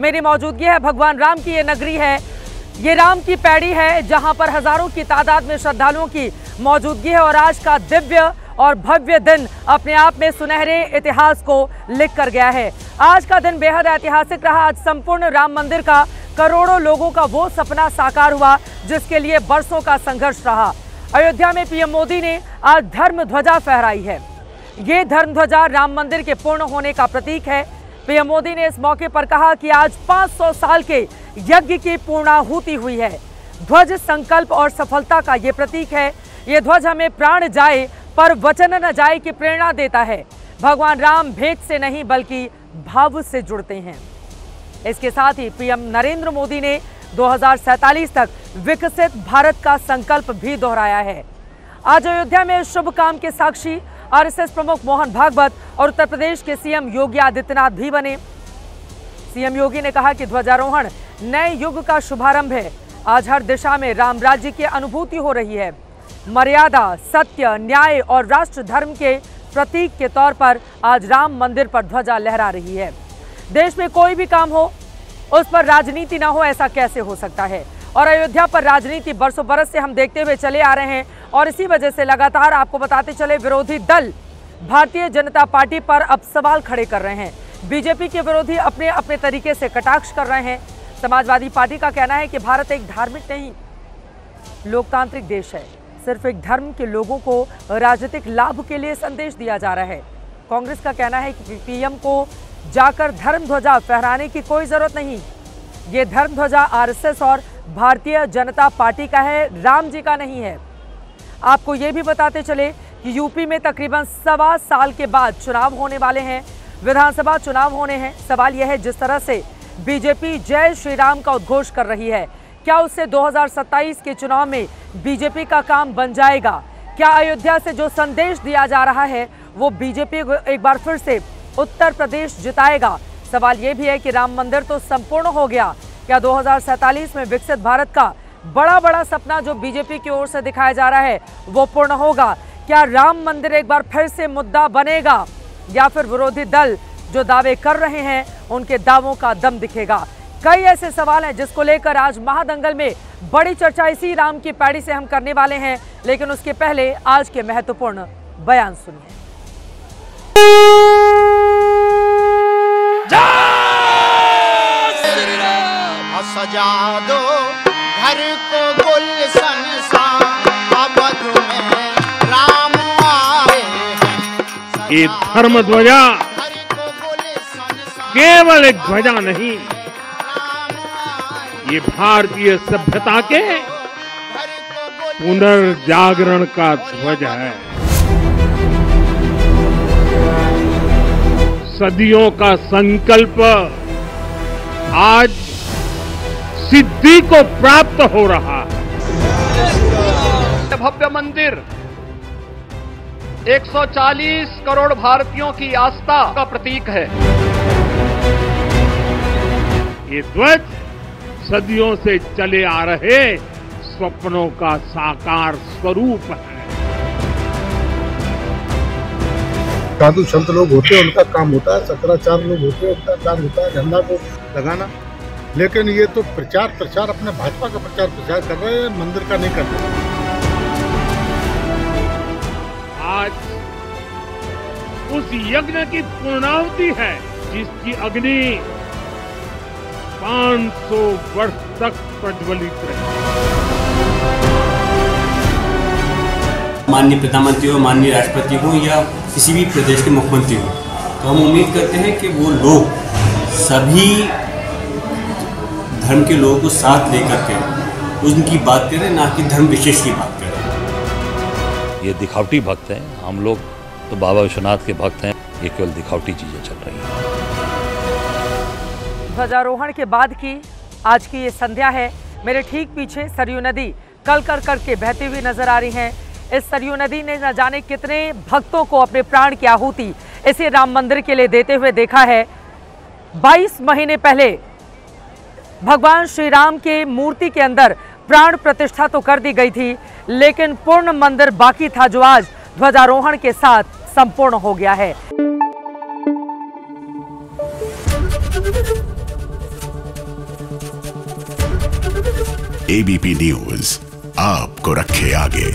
मेरी मौजूदगी है भगवान राम की ये नगरी है, ये राम की पैड़ी है जहां पर हजारों की तादाद में श्रद्धालुओं की मौजूदगी है। और आज का दिव्य और भव्य दिन अपने आप में सुनहरे इतिहास को लिख कर गया है। आज का दिन बेहद ऐतिहासिक रहा। आज संपूर्ण राम मंदिर का करोड़ों लोगों का वो सपना साकार हुआ जिसके लिए बरसों का संघर्ष रहा। अयोध्या में पीएम मोदी ने आज धर्म ध्वजा फहराई है। ये धर्म ध्वजा राम मंदिर के पूर्ण होने का प्रतीक है। पीएम मोदी ने इस मौके पर कहा कि आज 500 साल के यज्ञ की पूर्णाहुति हुई है। ध्वज संकल्प और सफलता का ये प्रतीक है। ये ध्वज हमें प्राण जाए पर वचन न जाए की प्रेरणा देता है। भगवान राम भेद से नहीं बल्कि भाव से जुड़ते हैं। इसके साथ ही पीएम नरेंद्र मोदी ने 2047 तक विकसित भारत का संकल्प भी दोहराया है। आज अयोध्या में शुभ काम के साक्षी आरएसएस प्रमुख मोहन भागवत और उत्तर प्रदेश के सीएम योगी आदित्यनाथ भी बने। सीएम योगी ने कहा कि ध्वजारोहण नए युग का शुभारंभ है। आज हर दिशा में राम राज्य की अनुभूति हो रही है। मर्यादा, सत्य, न्याय और राष्ट्र धर्म के प्रतीक के तौर पर आज राम मंदिर पर ध्वजा लहरा रही है। देश में कोई भी काम हो उस पर राजनीति ना हो, ऐसा कैसे हो सकता है? और अयोध्या पर राजनीति बरसों बरस से हम देखते हुए चले आ रहे हैं और इसी वजह से लगातार आपको बताते चले विरोधी दल भारतीय जनता पार्टी पर अब सवाल खड़े कर रहे हैं। बीजेपी के विरोधी अपने अपने तरीके से कटाक्ष कर रहे हैं। समाजवादी पार्टी का कहना है कि भारत एक धार्मिक नहीं लोकतांत्रिक देश है। सिर्फ एक धर्म के लोगों को राजनीतिक लाभ के लिए संदेश दिया जा रहा है। कांग्रेस का कहना है कि पीएम को जाकर धर्म ध्वजा फहराने की कोई जरूरत नहीं। ये धर्म ध्वजा आरएसएस और भारतीय जनता पार्टी का है, राम जी का नहीं है। आपको ये भी बताते चले कि यूपी में तकरीबन 1.25 साल के बाद चुनाव होने वाले हैं, विधानसभा चुनाव होने हैं। सवाल यह है जिस तरह से बीजेपी जय श्री राम का उद्घोष कर रही है, क्या उससे 2027 के चुनाव में बीजेपी का काम बन जाएगा? क्या अयोध्या से जो संदेश दिया जा रहा है वो बीजेपी को एक बार फिर से उत्तर प्रदेश जिताएगा? सवाल ये भी है कि राम मंदिर तो संपूर्ण हो गया, क्या 2047 में विकसित भारत का बड़ा सपना जो बीजेपी की ओर से दिखाया जा रहा है वो पूर्ण होगा? क्या राम मंदिर एक बार फिर से मुद्दा बनेगा या फिर विरोधी दल जो दावे कर रहे हैं उनके दावों का दम दिखेगा? कई ऐसे सवाल हैं जिसको लेकर आज महादंगल में बड़ी चर्चा इसी राम की पैड़ी से हम करने वाले हैं, लेकिन उसके पहले आज के महत्वपूर्ण बयान सुनिए। सजा दो घर को गुलशन सा, अवध में राम आए हैं। ये धर्म ध्वजा केवल एक ध्वजा नहीं, ये भारतीय सभ्यता के पुनर्जागरण का ध्वज है। सदियों का संकल्प आज सिद्धि को प्राप्त हो रहा है। भव्य मंदिर 140 करोड़ भारतीयों की आस्था का प्रतीक है। ये ध्वज सदियों से चले आ रहे स्वप्नों का साकार स्वरूप है। साधु संत लोग होते हैं, उनका काम होता है, शंकराचार्य लोग होते हैं, उनका काम होता है झंडा को लगाना। लेकिन ये तो प्रचार अपने भाजपा का प्रचार कर रहे हैं, मंदिर का नहीं कर रहे। आज उस यज्ञ की पूर्णाहुति है जिसकी अग्नि 500 वर्ष तक प्रज्वलित रही। माननीय प्रधानमंत्री हो, माननीय राष्ट्रपति हो या किसी भी प्रदेश के मुख्यमंत्री हो, तो हम उम्मीद करते हैं कि वो लोग सभी धर्म के लोगों को साथ लेकर के उनकी बात करें, ना कि धर्म विशेष की बात करें। ये दिखावटी भक्त हैं, हम लोग तो बाबा विश्वनाथ के भक्त हैं। ये केवल दिखावटी चीजें चल रही हैं। ध्वजारोहण के बाद की आज की ये संध्या है। मेरे ठीक पीछे सरयू नदी कल करके बहती हुई नजर आ रही है। इस सरयू नदी ने न जाने कितने भक्तों को अपने प्राण की आहुति इसे राम मंदिर के लिए देते हुए देखा है। 22 महीने पहले भगवान श्री राम के मूर्ति के अंदर प्राण प्रतिष्ठा तो कर दी गई थी, लेकिन पूर्ण मंदिर बाकी था जो आज ध्वजारोहण के साथ संपूर्ण हो गया है। एबीपी न्यूज आपको रखे आगे।